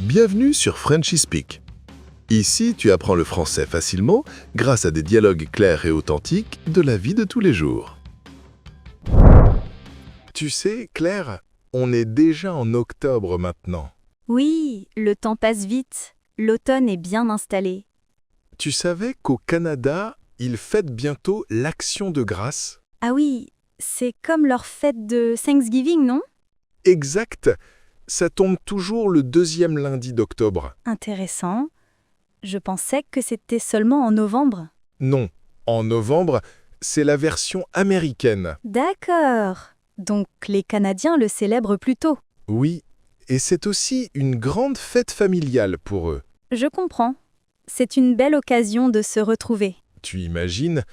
Bienvenue sur Frenchy Speak. Ici, tu apprends le français facilement grâce à des dialogues clairs et authentiques de la vie de tous les jours. Tu sais, Claire, on est déjà en octobre maintenant. Oui, le temps passe vite. L'automne est bien installé. Tu savais qu'au Canada, ils fêtent bientôt l'Action de grâce? Ah oui, c'est comme leur fête de Thanksgiving, non? Exact. Ça tombe toujours le deuxième lundi d'octobre. Intéressant. Je pensais que c'était seulement en novembre. Non, en novembre, c'est la version américaine. D'accord. Donc les Canadiens le célèbrent plus tôt. Oui, et c'est aussi une grande fête familiale pour eux. Je comprends. C'est une belle occasion de se retrouver. Tu imagines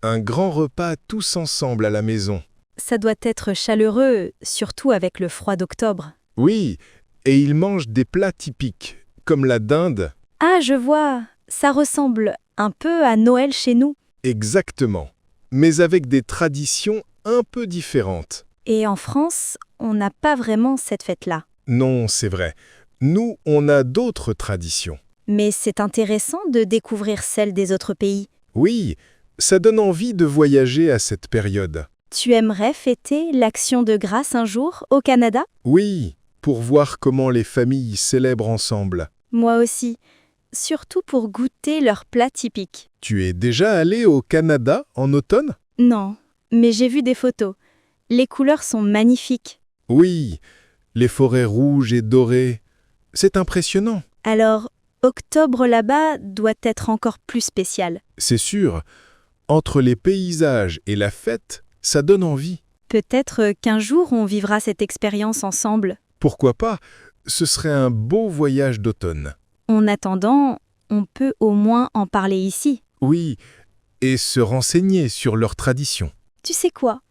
un grand repas tous ensemble à la maison. Ça doit être chaleureux, surtout avec le froid d'octobre. Oui, et ils mangent des plats typiques, comme la dinde. Ah, je vois. Ça ressemble un peu à Noël chez nous. Exactement, mais avec des traditions un peu différentes. Et en France, on n'a pas vraiment cette fête-là. Non, c'est vrai. Nous, on a d'autres traditions. Mais c'est intéressant de découvrir celles des autres pays. Oui, ça donne envie de voyager à cette période. Tu aimerais fêter l'Action de grâce un jour au Canada? Oui, pour voir comment les familles célèbrent ensemble. Moi aussi. Surtout pour goûter leurs plats typiques. Tu es déjà allé au Canada en automne? Non, mais j'ai vu des photos. Les couleurs sont magnifiques. Oui, les forêts rouges et dorées. C'est impressionnant. Alors, octobre là-bas doit être encore plus spécial. C'est sûr, entre les paysages et la fête, ça donne envie. Peut-être qu'un jour on vivra cette expérience ensemble. Pourquoi pas? Ce serait un beau voyage d'automne. En attendant, on peut au moins en parler ici. Oui, et se renseigner sur leurs traditions. Tu sais quoi?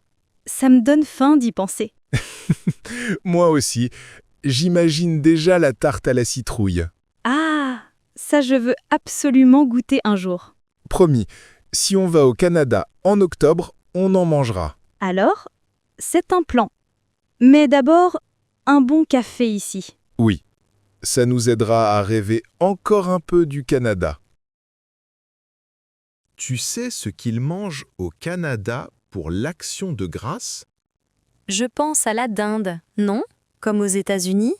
Ça me donne faim d'y penser. Moi aussi, j'imagine déjà la tarte à la citrouille. Ah, ça je veux absolument goûter un jour. Promis, si on va au Canada en octobre, on en mangera. Alors, c'est un plan. Mais d'abord, un bon café ici. Oui, ça nous aidera à rêver encore un peu du Canada. Tu sais ce qu'ils mangent au Canada pour l'Action de grâce? Je pense à la dinde, non? Comme aux États-Unis?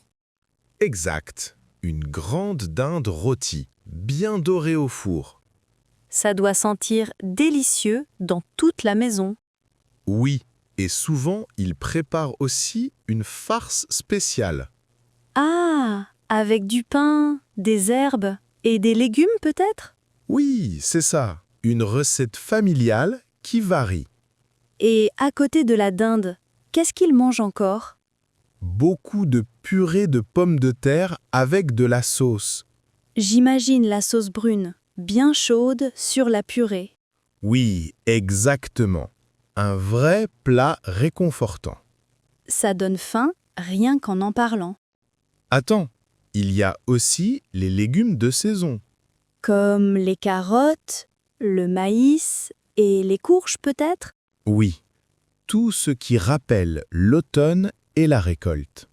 Exact, une grande dinde rôtie, bien dorée au four. Ça doit sentir délicieux dans toute la maison. Oui, et souvent ils préparent aussi une farce spéciale. Ah, avec du pain, des herbes et des légumes peut-être? Oui, c'est ça, une recette familiale qui varie. Et à côté de la dinde, qu'est-ce qu'ils mangent encore? Beaucoup de purée de pommes de terre avec de la sauce. J'imagine la sauce brune, bien chaude, sur la purée. Oui, exactement. Un vrai plat réconfortant. Ça donne faim rien qu'en en parlant. Attends, il y a aussi les légumes de saison. Comme les carottes, le maïs et les courges peut-être? Oui, tout ce qui rappelle l'automne et la récolte.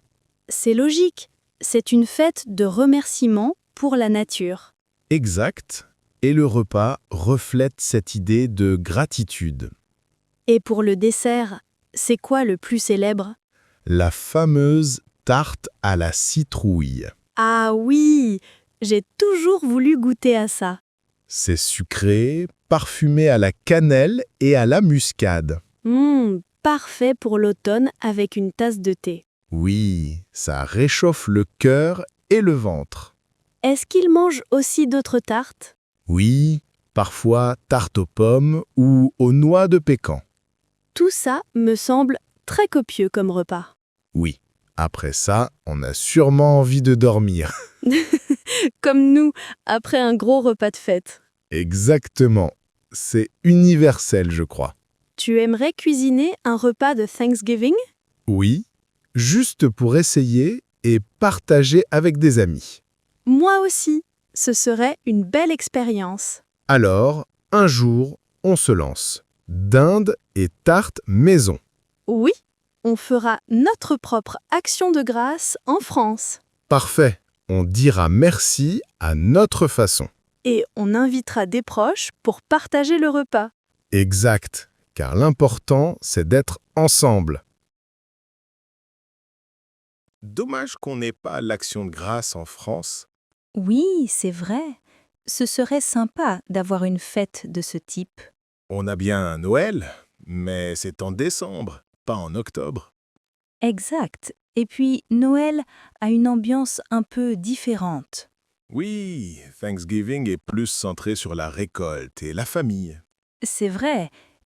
C'est logique, c'est une fête de remerciement pour la nature. Exact, et le repas reflète cette idée de gratitude. Et pour le dessert, c'est quoi le plus célèbre? La fameuse tarte à la citrouille. Ah oui, j'ai toujours voulu goûter à ça. C'est sucré, parfumé à la cannelle et à la muscade. Parfait pour l'automne avec une tasse de thé. Oui, ça réchauffe le cœur et le ventre. Est-ce qu'ils mangent aussi d'autres tartes? Oui, parfois tarte aux pommes ou aux noix de pécan. Tout ça me semble très copieux comme repas. Oui, après ça, on a sûrement envie de dormir. Comme nous, après un gros repas de fête. Exactement. C'est universel, je crois. Tu aimerais cuisiner un repas de Thanksgiving? Oui, juste pour essayer et partager avec des amis. Moi aussi. Ce serait une belle expérience. Alors, un jour, on se lance. Dinde et tarte maison. Oui, on fera notre propre action de grâce en France. Parfait. On dira merci à notre façon. Et on invitera des proches pour partager le repas. Exact, car l'important, c'est d'être ensemble. Dommage qu'on n'ait pas l'Action de grâce en France. Oui, c'est vrai. Ce serait sympa d'avoir une fête de ce type. On a bien un Noël, mais c'est en décembre, pas en octobre. Exact. Et puis, Noël a une ambiance un peu différente. Oui, Thanksgiving est plus centré sur la récolte et la famille. C'est vrai.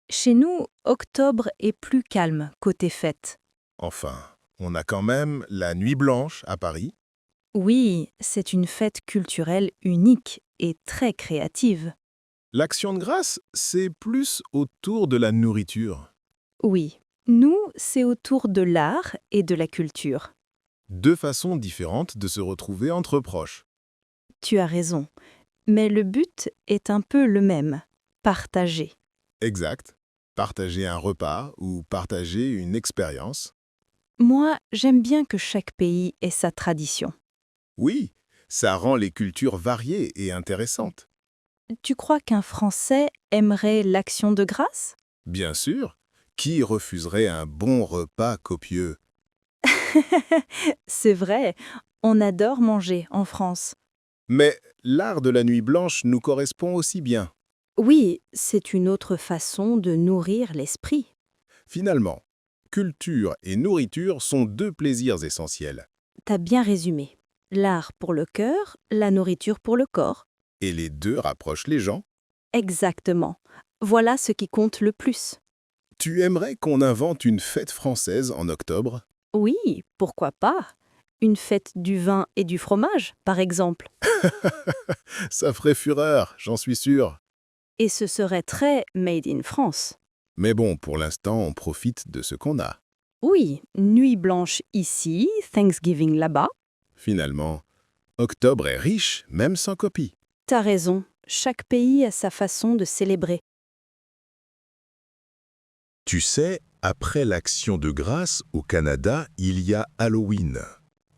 Chez nous, octobre est plus calme côté fête. Enfin, on a quand même la Nuit Blanche à Paris. Oui, c'est une fête culturelle unique et très créative. L'Action de grâce, c'est plus autour de la nourriture. Oui, nous, c'est autour de l'art et de la culture. Deux façons différentes de se retrouver entre proches. Tu as raison. Mais le but est un peu le même. Partager. Exact. Partager un repas ou partager une expérience. Moi, j'aime bien que chaque pays ait sa tradition. Oui, ça rend les cultures variées et intéressantes. Tu crois qu'un Français aimerait l'action de grâce? Bien sûr, qui refuserait un bon repas copieux? C'est vrai, on adore manger en France. Mais l'art de la Nuit Blanche nous correspond aussi bien. Oui, c'est une autre façon de nourrir l'esprit. Finalement, culture et nourriture sont deux plaisirs essentiels. T'as bien résumé. L'art pour le cœur, la nourriture pour le corps. Et les deux rapprochent les gens. Exactement. Voilà ce qui compte le plus. Tu aimerais qu'on invente une fête française en octobre? Oui, pourquoi pas? Une fête du vin et du fromage, par exemple. Ça ferait fureur, j'en suis sûr. Et ce serait très made in France. Mais bon, pour l'instant, on profite de ce qu'on a. Oui, nuit blanche ici, Thanksgiving là-bas. Finalement, octobre est riche, même sans copie. T'as raison, chaque pays a sa façon de célébrer. Tu sais, après l'Action de grâce au Canada, il y a Halloween.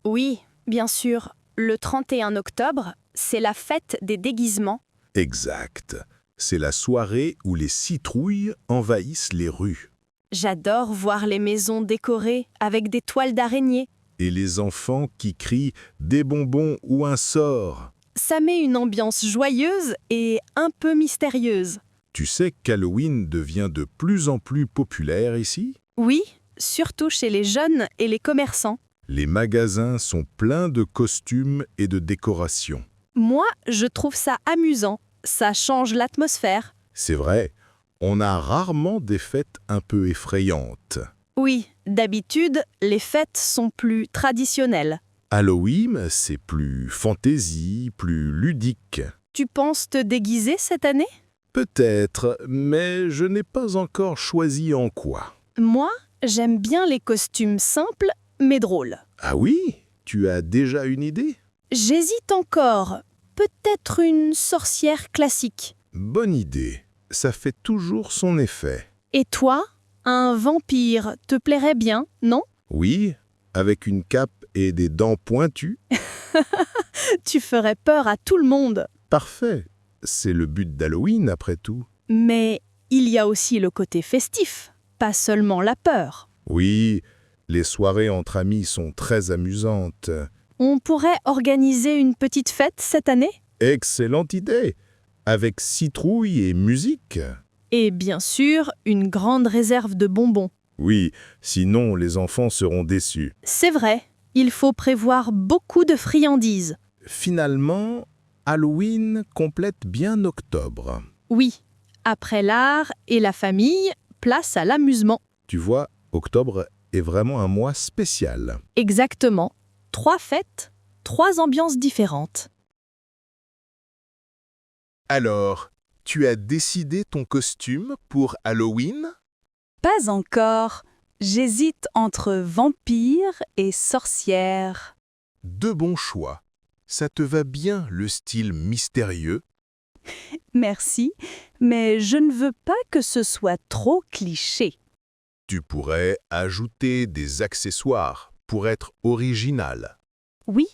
Oui, bien sûr. Le 31 octobre, c'est la fête des déguisements. Exact. C'est la soirée où les citrouilles envahissent les rues. J'adore voir les maisons décorées avec des toiles d'araignée. Et les enfants qui crient « des bonbons ou un sort ». Ça met une ambiance joyeuse et un peu mystérieuse. Tu sais qu'Halloween devient de plus en plus populaire ici? Oui, surtout chez les jeunes et les commerçants. Les magasins sont pleins de costumes et de décorations. Moi, je trouve ça amusant. Ça change l'atmosphère. C'est vrai, on a rarement des fêtes un peu effrayantes. Oui, d'habitude, les fêtes sont plus traditionnelles. Halloween, c'est plus fantaisie, plus ludique. Tu penses te déguiser cette année? Peut-être, mais je n'ai pas encore choisi en quoi. Moi, j'aime bien les costumes simples, mais drôles. Ah oui? Tu as déjà une idée? J'hésite encore. Peut-être une sorcière classique. Bonne idée. Ça fait toujours son effet. Et toi, un vampire te plairait bien, non? Oui, avec une cape et des dents pointues. Tu ferais peur à tout le monde. Parfait. C'est le but d'Halloween, après tout. Mais il y a aussi le côté festif, pas seulement la peur. Oui, les soirées entre amis sont très amusantes. On pourrait organiser une petite fête cette année? Excellente idée. Avec citrouille et musique. Et bien sûr, une grande réserve de bonbons. Oui, sinon les enfants seront déçus. C'est vrai, il faut prévoir beaucoup de friandises. Finalement, Halloween complète bien octobre. Oui, après l'art et la famille, place à l'amusement. Tu vois, octobre est vraiment un mois spécial. Exactement. 3 fêtes, 3 ambiances différentes. Alors, tu as décidé ton costume pour Halloween? Pas encore. J'hésite entre vampire et sorcière. De bons choix. Ça te va bien, le style mystérieux? Merci, mais je ne veux pas que ce soit trop cliché. Tu pourrais ajouter des accessoires pour être original. Oui,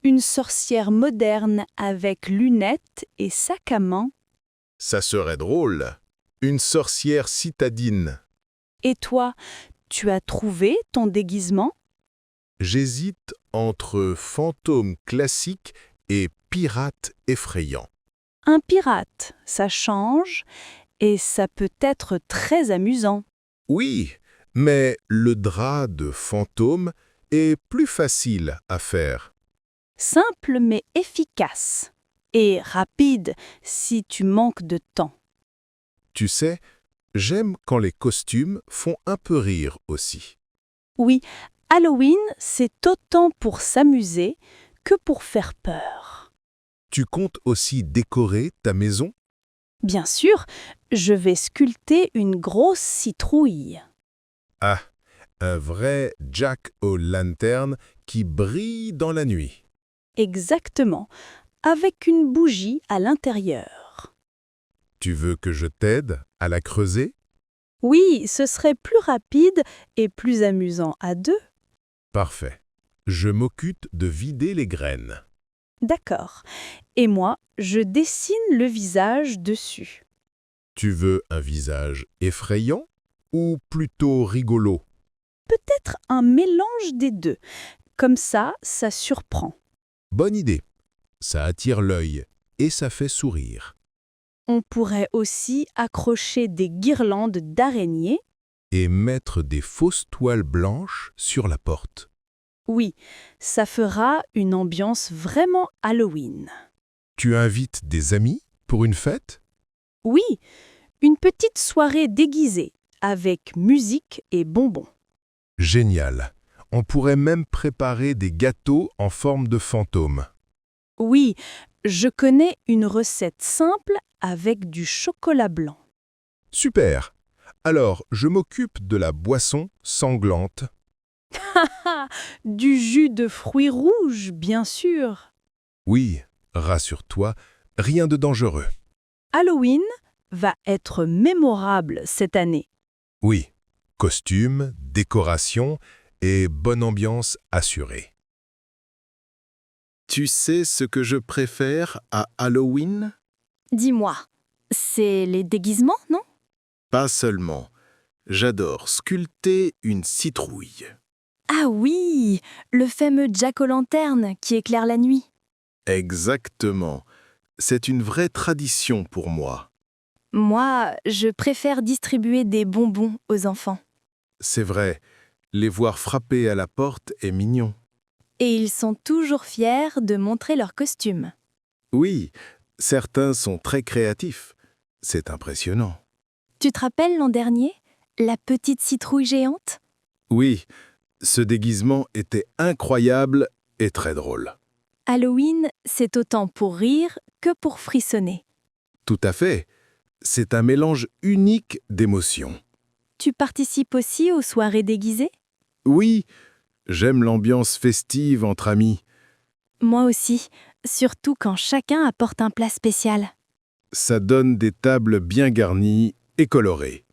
Une sorcière moderne avec lunettes et sac à main. Ça serait drôle. Une sorcière citadine. Et toi, tu as trouvé ton déguisement? J'hésite entre fantôme classique et pirate effrayant. Un pirate, ça change et ça peut être très amusant. Oui, mais le drap de fantôme est plus facile à faire. Simple mais efficace. Et rapide si tu manques de temps. Tu sais, j'aime quand les costumes font un peu rire aussi. Oui, Halloween, c'est autant pour s'amuser que pour faire peur. Tu comptes aussi décorer ta maison? Bien sûr, je vais sculpter une grosse citrouille. Ah, un vrai Jack-o'-lantern qui brille dans la nuit. Exactement, avec une bougie à l'intérieur. Tu veux que je t'aide à la creuser? Oui, ce serait plus rapide et plus amusant à deux. Parfait. Je m'occupe de vider les graines. D'accord. Et moi, je dessine le visage dessus. Tu veux un visage effrayant ou plutôt rigolo? Peut-être un mélange des deux. Comme ça surprend. Bonne idée. Ça attire l'œil et ça fait sourire. On pourrait aussi accrocher des guirlandes d'araignées. Et mettre des fausses toiles blanches sur la porte. Oui, ça fera une ambiance vraiment Halloween. Tu invites des amis pour une fête? Oui, une petite soirée déguisée, avec musique et bonbons. Génial. On pourrait même préparer des gâteaux en forme de fantôme. Oui, je connais une recette simple avec du chocolat blanc. Super. Alors, je m'occupe de la boisson sanglante. Du jus de fruits rouges, bien sûr. Oui, rassure-toi, rien de dangereux. Halloween va être mémorable cette année. Oui, costume, décoration et bonne ambiance assurée. Tu sais ce que je préfère à Halloween? Dis-moi, c'est les déguisements, non? Pas seulement. J'adore sculpter une citrouille. Ah oui, le fameux Jack-o'-lanterne qui éclaire la nuit. Exactement. C'est une vraie tradition pour moi. Moi, je préfère distribuer des bonbons aux enfants. C'est vrai, les voir frapper à la porte est mignon. Et ils sont toujours fiers de montrer leur costume. Oui, certains sont très créatifs. C'est impressionnant. Tu te rappelles l'an dernier, la petite citrouille géante? Oui, ce déguisement était incroyable et très drôle. Halloween, c'est autant pour rire que pour frissonner. Tout à fait. C'est un mélange unique d'émotions. Tu participes aussi aux soirées déguisées? Oui, j'aime l'ambiance festive entre amis. Moi aussi, surtout quand chacun apporte un plat spécial. Ça donne des tables bien garnies et colorées.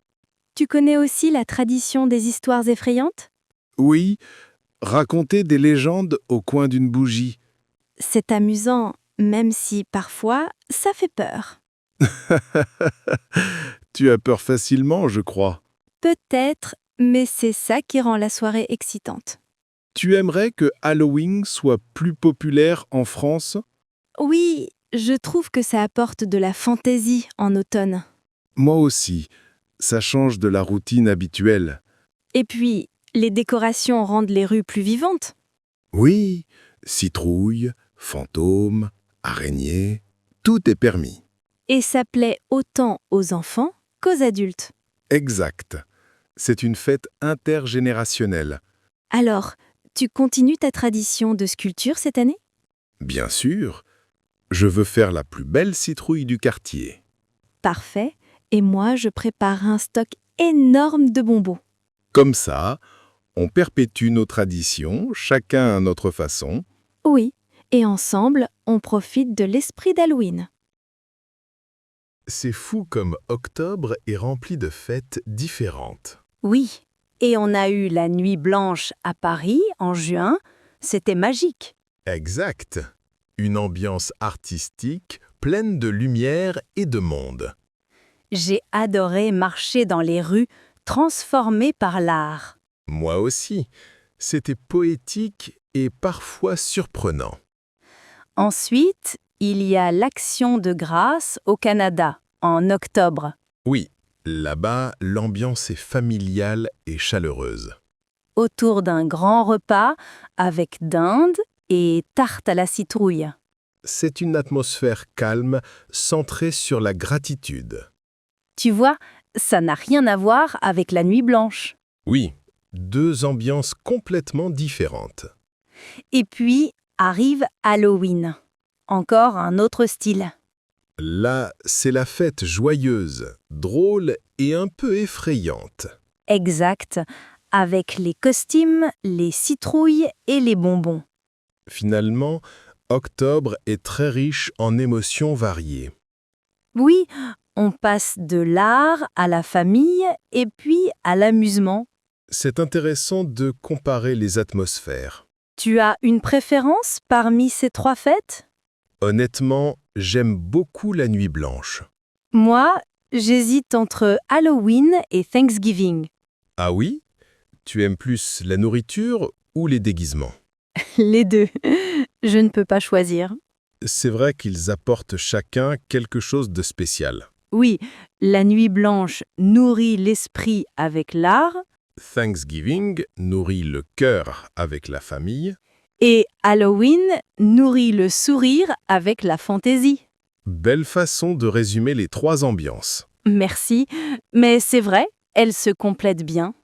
Tu connais aussi la tradition des histoires effrayantes? Oui, raconter des légendes au coin d'une bougie. C'est amusant, même si parfois ça fait peur. Tu as peur facilement, je crois. Peut-être, mais c'est ça qui rend la soirée excitante. Tu aimerais que Halloween soit plus populaire en France? Oui, je trouve que ça apporte de la fantaisie en automne. Moi aussi. Ça change de la routine habituelle. Et puis, les décorations rendent les rues plus vivantes. Oui, citrouille, fantôme, araignée, tout est permis. Et ça plaît autant aux enfants qu'aux adultes. Exact. C'est une fête intergénérationnelle. Alors, tu continues ta tradition de sculpture cette année? Bien sûr, je veux faire la plus belle citrouille du quartier. Parfait. Et moi, je prépare un stock énorme de bonbons. Comme ça, on perpétue nos traditions, chacun à notre façon. Oui, et ensemble, on profite de l'esprit d'Halloween. C'est fou comme octobre est rempli de fêtes différentes. Oui, et on a eu la Nuit Blanche à Paris en juin. C'était magique. Exact. Une ambiance artistique pleine de lumière et de monde. J'ai adoré marcher dans les rues transformées par l'art. Moi aussi. C'était poétique et parfois surprenant. Ensuite, il y a l'Action de grâce au Canada, en octobre. Oui, là-bas, l'ambiance est familiale et chaleureuse. Autour d'un grand repas avec dinde et tarte à la citrouille. C'est une atmosphère calme, centrée sur la gratitude. Tu vois, ça n'a rien à voir avec la Nuit blanche. Oui, deux ambiances complètement différentes. Et puis arrive Halloween. Encore un autre style. Là, c'est la fête joyeuse, drôle et un peu effrayante. Exact, avec les costumes, les citrouilles et les bonbons. Finalement, octobre est très riche en émotions variées. Oui, on passe de l'art à la famille et puis à l'amusement. C'est intéressant de comparer les atmosphères. Tu as une préférence parmi ces trois fêtes? Honnêtement, j'aime beaucoup la Nuit blanche. Moi, j'hésite entre Halloween et Thanksgiving. Ah oui? Tu aimes plus la nourriture ou les déguisements? Les deux. Je ne peux pas choisir. C'est vrai qu'ils apportent chacun quelque chose de spécial. Oui, la Nuit blanche nourrit l'esprit avec l'art Thanksgiving nourrit le cœur avec la famille. et Halloween nourrit le sourire avec la fantaisie. Belle façon de résumer les trois ambiances. Merci, mais c'est vrai, elles se complètent bien.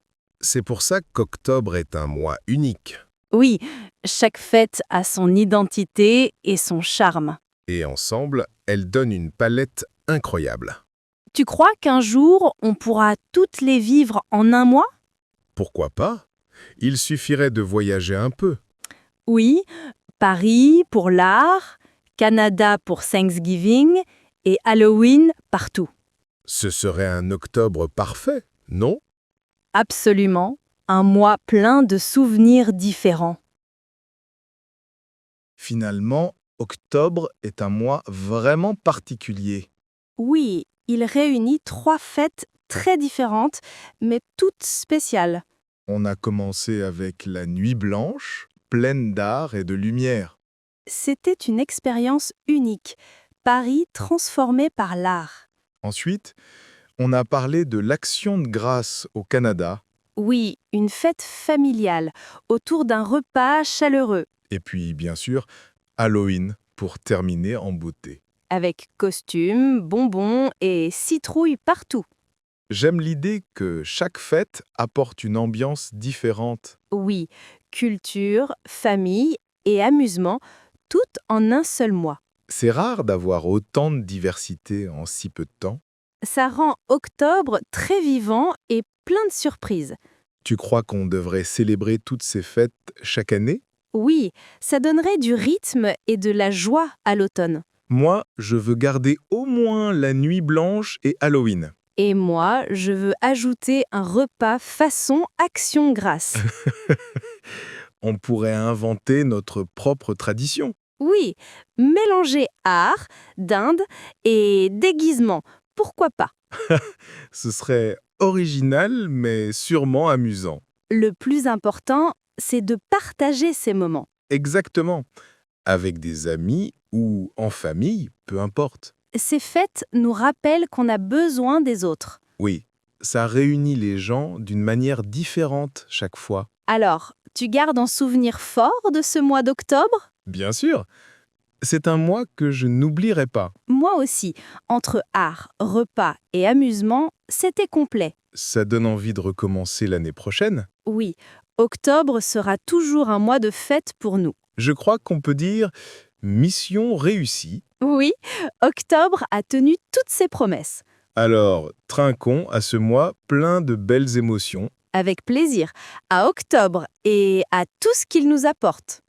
C'est pour ça qu'octobre est un mois unique. Oui, chaque fête a son identité et son charme. Et ensemble, elles donnent une palette incroyable. Tu crois qu'un jour, on pourra toutes les vivre en un mois? Pourquoi pas? Il suffirait de voyager un peu. Oui, Paris pour l'art, Canada pour Thanksgiving et Halloween partout. Ce serait un octobre parfait, non? Absolument, un mois plein de souvenirs différents. Finalement, octobre est un mois vraiment particulier. Oui, il réunit trois fêtes très différentes, mais toutes spéciales. On a commencé avec la Nuit blanche, pleine d'art et de lumière. C'était une expérience unique. Paris transformé par l'art. Ensuite, on a parlé de l'Action de grâce au Canada, Oui, une fête familiale, autour d'un repas chaleureux, et puis bien sûr, Halloween pour terminer en beauté. avec costumes, bonbons et citrouilles partout. J'aime l'idée que chaque fête apporte une ambiance différente. Oui, culture, famille et amusement, tout en un seul mois. C'est rare d'avoir autant de diversité en si peu de temps. Ça rend octobre très vivant et plein de surprises. Tu crois qu'on devrait célébrer toutes ces fêtes chaque année? Oui, ça donnerait du rythme et de la joie à l'automne. Moi, je veux garder au moins la Nuit blanche et Halloween. Et moi, je veux ajouter un repas façon Action Grâce. On pourrait inventer notre propre tradition. Oui, mélanger art, dinde et déguisement. Pourquoi pas? Ce serait original, mais sûrement amusant. Le plus important, c'est de partager ces moments. Exactement. Avec des amis ou en famille, peu importe. Ces fêtes nous rappellent qu'on a besoin des autres. Oui, ça réunit les gens d'une manière différente chaque fois. Alors, tu gardes un souvenir fort de ce mois d'octobre? Bien sûr. C'est un mois que je n'oublierai pas. Moi aussi. Entre art, repas et amusement, c'était complet. Ça donne envie de recommencer l'année prochaine. Oui, octobre sera toujours un mois de fête pour nous. Je crois qu'on peut dire mission réussie. Oui, octobre a tenu toutes ses promesses. Alors, trinquons à ce mois plein de belles émotions. Avec plaisir, à octobre et à tout ce qu'il nous apporte.